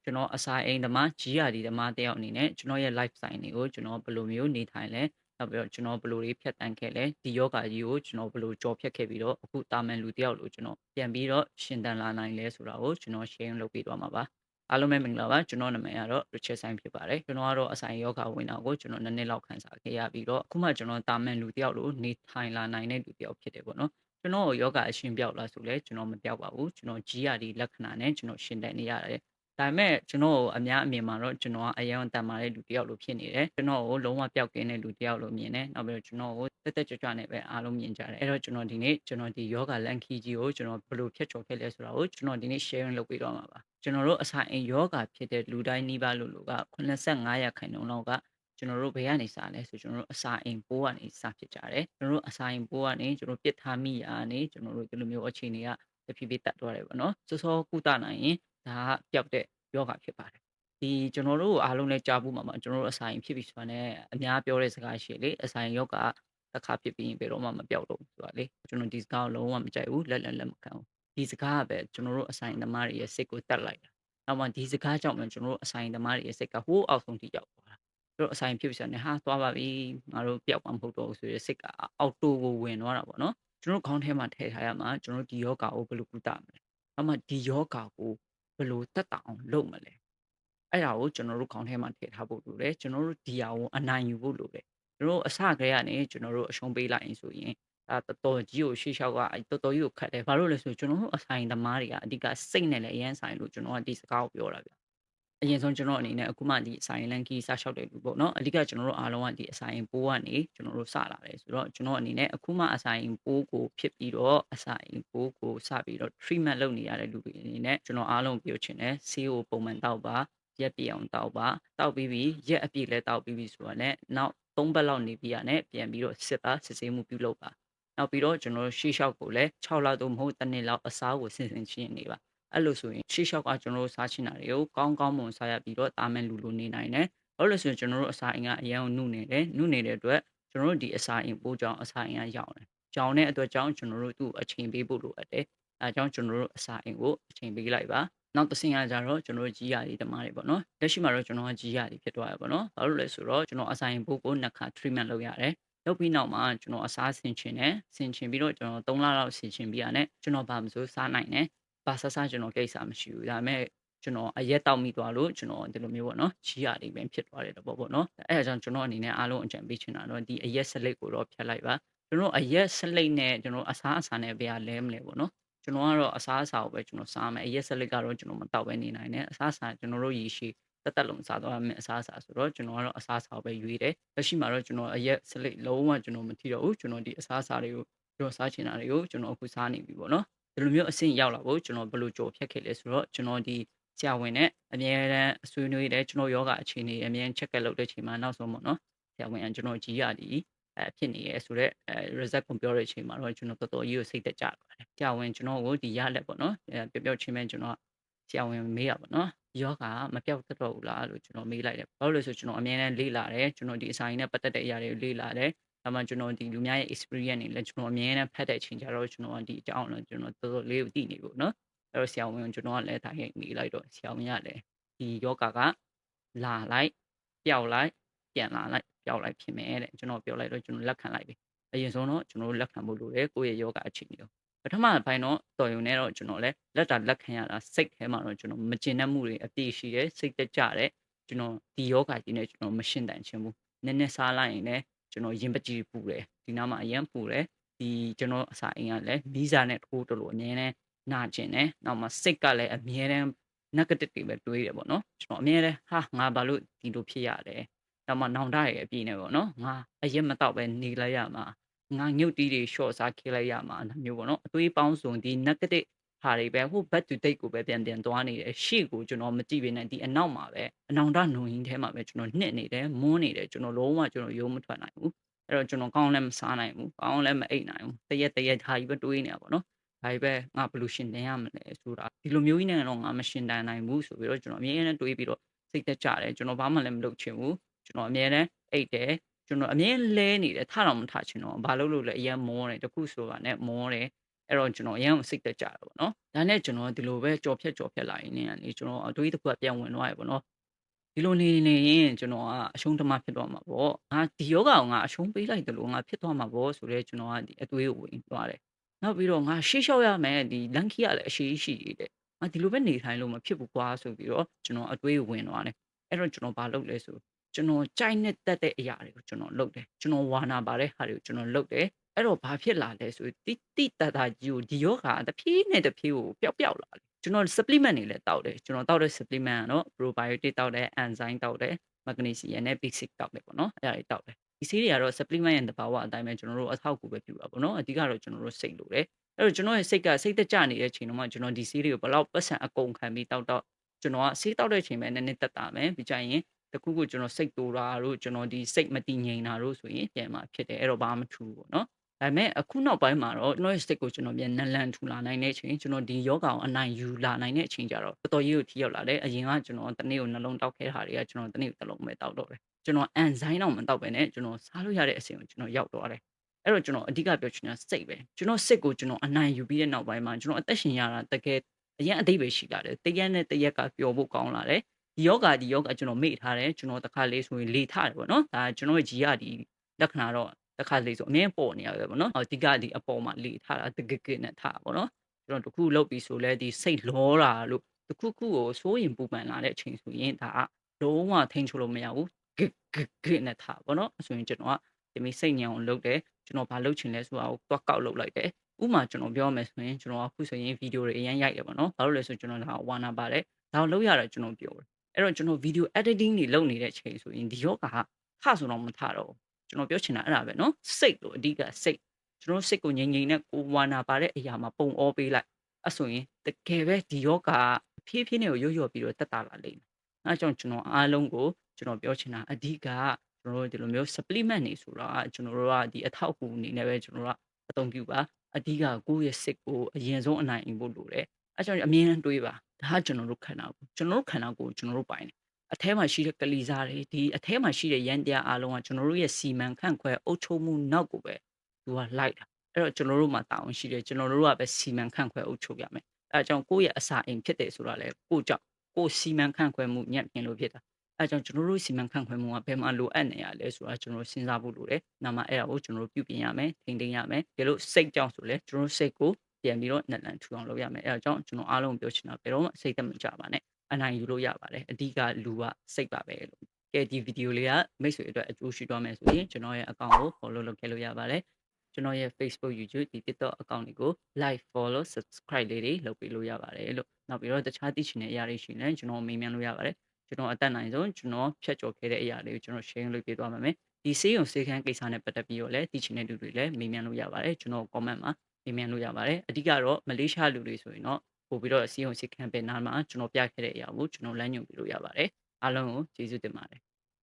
ကျွန်တော်အစာအိမ်သမားကြီးရာဒီသမားတယောက်အနေနဲ့ကျွန်တော်ရဲ့ life style တွေကိုကျွန်တော်ဘယ်လိုမျိုးနေထိုင်လဲနောက်ပြီးတော့ကျွန်တော်ဘယ်လိုတွေဖြတ်တန်းခဲ့လဲဒီယောဂကြီးကိုကျွန်တော်ဘယ်လိုကြော်ဖြတ်ခဲ့ပြီးတော့အခုတာမန်လူတယောက်လိုကျွန်တော်ပြန်ပြီးတော့ရှင်သန်လာနိုင်လဲဆိုတာကိုကျွန်တော် share လုပ်ပေးသွားမှာပါအားလုံးပဲမင်္ဂလာပါကျွန်တော်နာမည်ကတော့ Richard Sign ဖြစ်ပါတယ်ကျွန်တော်ကတော့အဆိုင်ယောဂဝင်တာကိုကျွန်တော်နည်းနည်းလောက်ခန်းစားခဲ့ရပြီးတော့အခုမှကျွန်တော်တာမန်လူတယောက်လိုနေထိုင်လာနိုင်တဲ့လူတယောက်ဖြစ်တယ်ပေါ့နော်ကျွန်တော်ယောဂအရှင်ပြောက်လားဆိုလဲကျွန်တော်မပြောက်ပါဘူးကျွန်တော်ကြီးရဒီလက္ခဏာနဲ့ကျွန်တော်ရှင်သန်နေရတယ်ဒါပေမဲ့ကျွန်တော်ကိုအများအမြင်မှာတော့ကျွန်တော်ကအယံတန်မာတဲ့လူတစ်ယောက်လိုဖြစ်နေတယ်ကျွန်တော်ကိုလုံးဝပျောက်ကင်းတဲ့လူတစ်ယောက်လိုမြင်တယ်နောက်ပြီးတော့ကျွန်တော်ကိုတက်တက်ကြွကြွနဲ့ပဲအားလုံးမြင်ကြတယ်အဲ့တော့ကျွန်တော်ဒီနေ့ကျွန်တော်ဒီယောဂလန်ခီကြီးကိုကျွန်တော်ဘယ်လိုဖြတ်ကျော်ခဲ့လဲဆိုတာကိုကျွန်တော်ဒီနေ့ sharing လုပ်ပေးတော့မှာပါကျွန်တော်တို့အဆိုင်အိမ်ယောဂဖြစ်တဲ့လူတိုင်းနှီးပါလို့က85%လောက်ကကျွန်တော်တို့ဘယ်ကနေစလဲဆိုကျွန်တော်တို့အစာအိမ်ပိုးကနေစဖြစ်ကြတယ်ကျွန်တော်တို့အစာအိမ်ပိုးကနေကျွန်တော်ပြစ်ထားမိရာနေကျွန်တော်တို့ဒီလိုမျိုးအခြေအနေကတဖြည်းဖြည်းတက်သွားတယ်ပေါ့နော်စောစောကုသနိုင်ရင်ဒါကပျောက်တဲ့ယောဂဖြစ်ပါတယ်ဒီကျွန်တော်တို့အားလုံးလည်းကြားဘူးမှာကျွန်တော်တို့အဆိုင်ဖြစ်ပြီဆိုတာနဲ့အများပြောတဲ့စကားရှိလေအဆိုင်ယောဂတစ်ခါဖြစ်ပြီးရင်ဘယ်တော့မှမပျောက်တော့ဘူးဆိုတာလေကျွန်တော်ဒီစကားကိုလုံးဝမကြိုက်ဘူးလက်မခံဘူးဒီစကားကပဲကျွန်တော်တို့အဆိုင်သမားတွေရဲ့စိတ်ကိုတတ်လိုက်တာနောက်မှဒီစကားကြောင့်လည်းကျွန်တော်တို့အဆိုင်သမားတွေရဲ့စိတ်ကဟိုးအောက်ဆုံးထိရောက်သွားတာတို့အဆိုင်ဖြစ်ပြီဆိုတာနဲ့ဟာသွားပါပြီငါတို့ပျောက်မှာမဟုတ်တော့ဘူးဆိုရယ်စိတ်ကအောက်တိုးကိုဝင်သွားတာပေါ့နော်ကျွန်တော်ခေါင်းထဲမှာထည့်ထားရမှာကျွန်တော်ဒီယောဂကိုဘယ်လိုကုသမလဲနောက်မှဒီယောဂကိုဘယ်လိုသက်သာအောင်လုပ်မလဲအဲ့ဒါကိုကျွန်တော်တို့ခေါင်းထဲမှာထည့်ထားဖို့လိုတယ်ကျွန်တော်တို့ဒီဟာကိုအနိုင်ယူဖို့လိုတယ်ကျွန်တော်တို့အစကတည်းကနေကျွန်တော်တို့အရှုံးပေးလိုက်ရင်ဆိုရင်တော်တော်ကြီးကိုရှေ့လျှောက်ကတော်တော်ကြီးကိုခတ်တယ်ဘာလို့လဲဆိုကျွန်တော်တို့အဆိုင်သမားတွေကအဓိကစိတ်နဲ့လည်းအရန်ဆိုင်လို့ကျွန်တော်ကဒီစကားကိုပြောတာဗျအရင်ဆုံးကျွန်တော်အနေနဲ့အခုမှဒီအဆိုင်လန်ကီစလျှောက်တဲ့လူပေါ့နော်အဓိကကျွန်တော်တို့အားလုံးကဒီအဆိုင်ပိုးကနေကျွန်တော်တို့စလာတယ်ဆိုတော့ကျွန်တော်အနေနဲ့အခုမှအဆိုင်ပိုးကိုဖြစ်ပြီးတော့အဆိုင်ပိုးကိုစပြီးတော့ treatment လုပ်နေရတဲ့လူတွေအနေနဲ့ကျွန်တော်အားလုံးပြောချင်တယ်ဆေးကိုပုံမှန်တောက်ပါရက်ပြည့်အောင်တောက်ပါတောက်ပြီးပြီရက်အပြည့်လဲတောက်ပြီးပြီဆိုတော့လည်းနောက်3ပတ်လောက်နေပြီးရနဲ့ပြန်ပြီးတော့စစ်ဆေးမှုပြုလုပ်ပါနောက်ပြီးတော့ကျွန်တော်တို့ရှေ့လျှောက်ကိုလည်း6လသို့မဟုတ်တစ်နှစ်လောက်အစားကိုဆင်ချင်းနေပါအဲ့လိုဆိုရင်ရှေ့လျှောက်ကကျွန်တော်တို့စားချင်တာတွေကိုကောင်းကောင်းမွန်စားရပြီးတော့တာမန်လူလိုနေနိုင်တယ်ဘာလို့လဲဆိုရင်ကျွန်တော်တို့အစာအိမ်ကအရန်ကိုနုနေတယ်နုနေတဲ့အတွက်ကျွန်တော်တို့ဒီအစာအိမ်ပိုးကြောင့်အစာအိမ်ကရောင်တယ်ကြောင်တဲ့အတွက်ကြောင့်ကျွန်တော်တို့သူ့အချိန်ပေးဖို့လိုအပ်တယ်အဲကြောင့်ကျွန်တော်တို့အစာအိမ်ကိုအချိန်ပေးလိုက်ပါနောက်တစ်ဆင့်ကကြတော့ကျွန်တော်တို့ကြီးရည်တမားတွေပေါ့နော်လက်ရှိမှာတော့ကျွန်တော်ကကြီးရည်ဖြစ်သွားရပါတော့ဘာလို့လဲဆိုတော့ကျွန်တော်အစာအိမ်ပိုးကိုနှစ်ခါ treatment လုပ်ရတယ်လုပ်ပြီးနောက်မှာကျွန်တော်အစားဆင်ချင်တယ်ဆင်ချင်ပြီးတော့ကျွန်တော်3လလောက်ဆင်ချင်ပြီးရတယ်ကျွန်တော်ဘာမှမစိုးစားနိုင်တယ်ဘာဆဆကျွန်တော်ကိစ္စမရှိဘူးဒါပေမဲ့ကျွန်တော်အရက်တောက်မိသွားလို့ကျွန်တော်ဒီလိုမျိုးပေါ့နော်ကြီးရည်ပဲဖြစ်သွားတယ်တော့ပေါ့နော်အဲအကြောင်းကျွန်တော်အနေနဲ့အားလုံးအကြံပေးချင်တာတော့ဒီအရက်စလိတ်ကိုတော့ဖြတ်လိုက်ပါကျွန်တော်အရက်စလိတ်နဲ့ကျွန်တော်အစားအစာနဲ့ဘယ်ဟာလဲမလဲပေါ့နော်ကျွန်တော်ကတော့အစားအစာကိုပဲကျွန်တော်စားမယ်အရက်စလိတ်ကတော့ကျွန်တော်မတောက်ပဲနေနိုင်တယ်အစားအစာကျွန်တော်တို့ရည်ရှိတက်လုံးစားသွားမယ်အစားအစာဆိုတော့ကျွန်တော်ကတော့အစားအစာကိုပဲရွေးတယ်လက်ရှိမှာတော့ကျွန်တော်အရက်စလိတ်လုံးဝကျွန်တော်မထီတော့ဘူးကျွန်တော်ဒီအစားအစာတွေကိုကျွန်တော်စားချင်တာတွေကိုကျွန်တော်အခုစားနေပြီပေါ့နော်ဒီလိုမျိုးအဆင့်ရောက်လာဖို့ကျွန်တော်ဘယ်လိုကြော်ဖြတ်ခဲ့လဲဆိုတော့ကျွန်တော်ဒီဆရာဝန်နဲ့အမြဲတမ်းဆွေးနွေးတယ်ကျွန်တော်ယောဂအခြေအနေအမြဲ check လုပ်တဲ့အချိန်မှာနောက်ဆုံးပေါ့နော်ဆရာဝန်ကကျွန်တော်ကြီးရသည်ဖြစ်နေရဲဆိုတော့result ကိုပြောတဲ့အချိန်မှာတော့ကျွန်တော်တော်တော်ကြီးကိုစိတ်သက်ကြပါတယ်ဆရာဝန်ကျွန်တော်ကိုဒီရလက်ပေါ့နော်ပြောချင်းပဲကျွန်တော်ဆရာဝန်မေးရပါတော့ယောဂမပြောက်တတ်တော့ဘူးလားလို့ကျွန်တော်မေးလိုက်တယ်ဘာလို့လဲဆိုကျွန်တော်အမြဲတမ်းလေ့လာတယ်ကျွန်တော်ဒီအစာရင်းနဲ့ပတ်သက်တဲ့အရာတွေကိုလေ့လာတယ်ဒါမှကျွန်တော်ဒီလူများရဲ့ experience တွေလည်းကျွန်တော်အမြဲတမ်းဖတ်တဲ့အချိန်ကျတော့ကျွန်တော်ဒီအကြောင်းတော့ကျွန်တော်တော်တော်လေးကိုသိနေပြီနော်အဲ့တော့ဆရာဝန်ကကျွန်တော်ကလည်းဒါရိုက်မေးလိုက်တော့ဆရာဝန်ကလည်းဒီယောဂကလာလိုက်ပျောက်လိုက်ပြန်လာလိုက်ပျောက်လိုက်ဖြစ်မယ်တဲ့ကျွန်တော်ပြောလိုက်တော့ကျွန်တော်လက်ခံလိုက်ပြီအရင်ဆုံးတော့ကျွန်တော်တို့လက်ခံဖို့လိုတယ်ကိုယ့်ရဲ့ယောဂအခြေအနေကိုပထမပိုင်းတော့တော်ရုံနဲ့တော့ကျွန်တော်လည်းလက်ခံရတာစိတ်ထဲမှာတော့ကျွန်တော်မကျင်တတ်မှုတွေအပြည့်ရှိတယ်စိတ်တက်ကြတယ်ကျွန်တော်ဒီယောဂကြီးနဲ့ကျွန်တော်မရှင်းတန်ချင်ဘူးနည်းနည်းစားလိုက်ရင်လည်းကျွန်တော်ရင်ပကြည်ပူတယ်ဒီနားမှာအရင်ပူတယ်ဒီကျွန်တော်အစာအိမ်ကလည်းမီးစာနဲ့ထိုးတလို့အမြဲတမ်းနာကျင်တယ်နောက်မှစိတ်ကလည်းအမြဲတမ်း negative တွေပဲတွေးတယ်ပေါ့နော်ကျွန်တော်အမြဲတမ်းဟာငါဘာလို့ဒီလိုဖြစ်ရတယ်နောက်မှနောင်တရဲ့အပြည့်နဲ့ပေါ့နော်ငါအရက်မတော့ပဲနေလိုက်ရမှာငါညုတ်တီးတွေ short စားခေးလိုက်ရမှာအဲ့မျိုးပေါ့နော်အတွေးပေါင်းစုံဒီ negative ဟာတွေပဲဟို back to date ကိုပဲပြန်သွားနေတယ်ရှေ့ကိုကျွန်တော်မကြည့်ဘဲနဲ့ဒီအနောက်မှာပဲအနောင်တနှုံရင်းထဲမှာပဲကျွန်တော်နှစ်နေတယ်မွန်းနေတယ်ကျွန်တော်လုံးဝကျွန်တော်ရုံးမထွက်နိုင်ဘူးအဲ့တော့ကျွန်တော်ကောင်းလည်းမစားနိုင်ဘူးကောင်းလည်းမအိပ်နိုင်ဘူးတရက်ဟာကြီးပဲတွေးနေတာပေါ့နော်ဒါပေမဲ့ငါဘယ်လိုရှင်သန်ရမလဲဆိုတာဒီလိုမျိုးကြီးနဲ့တော့ငါမရှင်သန်နိုင်ဘူးဆိုပြီးတော့ကျွန်တော်အမြဲတမ်းတွေးပြီးတော့စိတ်သက်ကြတယ်ကျွန်တော်ဘာမှလည်းမလုပ်ချင်ဘူးကျွန်တော်အမြဲတမ်းအိပ်တယ်ကျွန်တော်အမြဲလဲနေတယ်ထတော့မထချင်တော့ဘာလို့လို့လဲအရင်မောတယ်တခုဆိုတာနဲ့မောတယ် အဲ့တော့ကျွန်တော်အရန်ကိုစိတ်တက်ကြတာပေါ့နော်ဒါနဲ့ကျွန်တော်ဒီလိုပဲကြော်ဖြတ်လာရင်းနဲ့ကနေကျွန်တော်အတွေးတစ်ခုကပြန်ဝင်သွားရပေါ့နော်ဒီလိုနေရင်ကျွန်တော်ကအရှုံးဓမ္မဖြစ်သွားမှာပေါ့ငါဒီယောဂကိုငါအရှုံးပေးလိုက်တယ်လို့ငါဖြစ်သွားမှာပေါ့ဆိုတော့ကျွန်တော်ကဒီအတွေးကိုဝင်သွားတယ်နောက်ပြီးတော့ငါရှေ့လျှောက်ရမယ်ဒီလန်ခီကလည်းအရှိရှိတယ်ငါဒီလိုပဲနေထိုင်လို့မဖြစ်ဘူးကွာဆိုပြီးတော့ကျွန်တော်အတွေးကိုဝင်သွားတယ်အဲ့တော့ကျွန်တော်ဘာလုပ်လဲဆိုကျွန်တော်ကြိုက်နဲ့တက်တဲ့အရာတွေကိုကျွန်တော်လုပ်တယ်ကျွန်တော်ဝါနာပါတဲ့ဟာတွေကိုကျွန်တော်လုပ်တယ်အဲ့တော့ဘာဖြစ်လာလဲဆိုတိတတကြီးကိုဒီယောဂတဖြည်းနဲ့တဖြည်းကိုပျောက်လာတယ်ကျွန်တော် supplement တွေလည်းတောက်တယ်ကျွန်တော်တောက်တဲ့ supplement ကတော့ probiotic တောက်တယ် enzyme တောက်တယ် magnesium နဲ့ basic တောက်တယ်ပေါ့နော်အဲ့ဒါတွေတောက်တယ်ဒီဆေးတွေကတော့ supplement ရဲ့သဘာဝအတိုင်းပဲကျွန်တော်တို့အထောက်အကူပဲပြုတာပေါ့နော်အဓိကတော့ကျွန်တော်တို့စိတ်လိုတယ်အဲ့တော့ကျွန်တော်ရဲ့စိတ်ကစိတ်သက်ကြနေတဲ့အချိန်တော့မှကျွန်တော်ဒီဆေးတွေကိုဘယ်လောက်ပတ်စံအကုန်ခံပြီးတောက်တော့ကျွန်တော်ကဆေးတောက်တဲ့အချိန်ပဲနည်းနည်းတက်တာမယ်ပြီးကြရင်တခုခုကျွန်တော်စိတ်တူတာတို့ကျွန်တော်ဒီစိတ်မတည်ငြိမ်တာတို့ဆိုရင်ပြန်มาဖြစ်တယ်အဲ့တော့ဘာမှမထူးဘူးပေါ့နော်ဒါပေမဲ့အခုနောက်ပိုင်းမှာတော့ကျွန်တော်ရဲ့စိတ်ကိုကျွန်တော်ပြန်နလန်ထူလာနိုင်တဲ့အချိန်ကျွန်တော်ဒီယောဂအောင်အနိုင်ယူလာနိုင်တဲ့အချိန်ကြတော့တော်တော်ကြီးကိုထိရောက်လာတယ်အရင်ကကျွန်တော်တနေ့ကိုနှလုံးတောက်ခဲ့တာတွေကကျွန်တော်တနေ့ကိုတစ်လုံးပဲတောက်တော့တယ်ကျွန်တော်အန်ဇိုင်းတော့မတောက်ပဲနဲ့ကျွန်တော်စားလို့ရတဲ့အဆင့်ကိုကျွန်တော်ရောက်သွားတယ်အဲ့တော့ကျွန်တော်အဓိကပြောချင်တာစိတ်ပဲကျွန်တော်စိတ်ကိုကျွန်တော်အနိုင်ယူပြီးတဲ့နောက်ပိုင်းမှာကျွန်တော်အသက်ရှင်ရတာတကယ်အရင်အသေးပဲရှိလာတယ်တရက်နဲ့တရက်ကပျော်ဖို့ကောင်းလာတယ်ဒီယောဂကျွန်တော်မေ့ထားတယ်ကျွန်တော်တစ်ခါလေးဆိုရင်လေထတယ်ပေါ့နော်ဒါကျွန်တော်ရဲ့ဂျီကဒီလက္ခဏာတော့တစ်ခါလေးဆိုအမြင်ပေါ်နေရတယ်ပေါ့နော်အဓိကဒီအပေါ်မှာလေထားတာတကကနဲ့ထားပေါ့နော်ကျွန်တော်တခုလုပ်ပြီးဆိုလဲဒီစိတ်လောတာလို့တခုခုကိုစိုးရင်ပူပန်လာတဲ့အချိန်ဆိုရင်ဒါကလုံးဝထိန်းချုပ်လို့မရဘူးဂဂနဲ့ထားပေါ့နော်ဆိုရင်ကျွန်တော်ကဒီမိစိတ်ညံအောင်လုပ်တယ်ကျွန်တော်ဘာလုပ်ချင်လဲဆိုတာကိုတွက်ကောက်လုပ်လိုက်တယ်ဥမာကျွန်တော်ပြောမယ်ဆိုရင်ကျွန်တော်အခုဆိုရင်ဗီဒီယိုတွေအရင်ရိုက်တယ်ပေါ့နော်ဘာလို့လဲဆိုကျွန်တော်ဒါဝါနာပါတယ်ဒါကိုလုပ်ရတာကျွန်တော်ပြောတယ်အဲ့တော့ကျွန်တော်ဗီဒီယို editing တွေလုပ်နေတဲ့အချိန်ဆိုရင်ဒီယောဂထဆိုတော့မထတော့ဘူးကျွန်တော်ပြောချင်တာအဲ့ဒါပဲเนาะစိတ်လို့အဓိကစိတ်ကျွန်တော်စိတ်ကိုငြိမ်ငြိမ်နဲ့ကိုဝါနာပါတဲ့အရာမှာပုံအောပေးလိုက်အဲ့ဆိုရင်တကယ်ပဲဒီယောဂဖြည်းဖြည်းနဲ့ကိုရွရွပြီးတော့တက်တာလာလိမ့်မယ်အဲအကြောင်းကျွန်တော်အားလုံးကိုကျွန်တော်ပြောချင်တာအဓိကကျွန်တော်တို့ဒီလိုမျိုး supplement တွေဆိုတာကျွန်တော်တို့ကဒီအထောက်အကူအနေနဲ့ပဲကျွန်တော်တို့ကအသုံးပြုပါအဓိကကိုယ့်ရဲ့စိတ်ကိုအရင်ဆုံးအနိုင်ယူဖို့လိုတယ်အဲကြောင့်အမြင်တွေးပါဒါကကျွန်တော်တို့ခန္ဓာကိုကျွန်တော်တို့ခန္ဓာကိုကျွန်တော်တို့ပိုင်တယ်အထဲမှာရှိတဲ့ကလေးစားတွေဒီအထဲမှာရှိတဲ့ရန်တရားအလုံးကကျွန်တော်တို့ရဲ့စီမံခန့်ခွဲအုပ်ချုပ်မှုနောက်ကိုပဲသူကလိုက်တာအဲ့တော့ကျွန်တော်တို့မှာတာဝန်ရှိတယ်ကျွန်တော်တို့ကပဲစီမံခန့်ခွဲအုပ်ချုပ်ရမယ်အဲဒါကြောင့်ကိုယ့်ရဲ့အစာအိမ်ဖြစ်တယ်ဆိုတာလေကိုယ့်ကြောင့်ကိုယ်စီမံခန့်ခွဲမှုညံ့ဖျင်းလို့ဖြစ်တာအဲဒါကြောင့်ကျွန်တော်တို့စီမံခန့်ခွဲမှုကဘယ်မှာလိုအပ်နေရလဲဆိုတာကျွန်တော်စဉ်းစားဖို့လိုတယ်။နောက်မှအဲ့ဒါကိုကျွန်တော်တို့ပြုပြင်ရမယ်၊ထိန်းသိမ်းရမယ်။ဒီလိုစိတ်ကြောင့်ဆိုလဲကျွန်တော်တို့စိတ်ကိုပြန်ပြီးတော့နလန်ထူအောင်လုပ်ရမယ်။အဲဒါကြောင့်ကျွန်တော်အားလုံးပြောချင်တာဘယ်တော့မှစိတ်သက်မကြပါနဲ့။အနိုင်ယူလို့ရပါတယ်။အဓိကလူကစိတ်ပါပဲလို့။ကဲဒီဗီဒီယိုလေးကမိတ်ဆွေအတွက်အကျိုးရှိသွားမယ်ဆိုရင်ကျွန်တော်ရဲ့အကောင့်ကို follow လုပ်ခဲ့လို့ရပါတယ်။ကျွန်တော်ရဲ့ Facebook YouTube ဒီ TikTok အကောင့်တွေကို like follow subscribe လေးတွေလုပ်ပေးလို့ရပါတယ်လို့နောက်ပြီးတော့တခြားသိချင်တဲ့အရာတွေရှိရင်ကျွန်တော်မေးမြန်းလို့ရပါတယ်ကျွန်တော်အတက်နိုင်ဆုံးကျွန်တော်ဖြတ်ကျော်ခဲ့တဲ့အရာတွေကိုကျွန်တော် share လုပ်ပေးသွားပါမယ်ဒီဆေးရုံဆေးခန်းကိစ္စနဲ့ပတ်သက်ပြီးတော့လည်းသိချင်တဲ့လူတွေလည်းမေးမြန်းလို့ရပါတယ်ကျွန်တော် comment မှာမေးမြန်းလို့ရပါတယ်အဓိကတော့မလေးရှားလူတွေဆိုရင်တော့ပို့ပြီးတော့ဆေးရုံဆေးခန်းပဲနားမှာကျွန်တော်ပြခဲ့တဲ့အရာကိုကျွန်တော်လမ်းညွှန်ပေးလို့ရပါတယ်အားလုံးကိုကျေးဇူးတင်ပါတယ်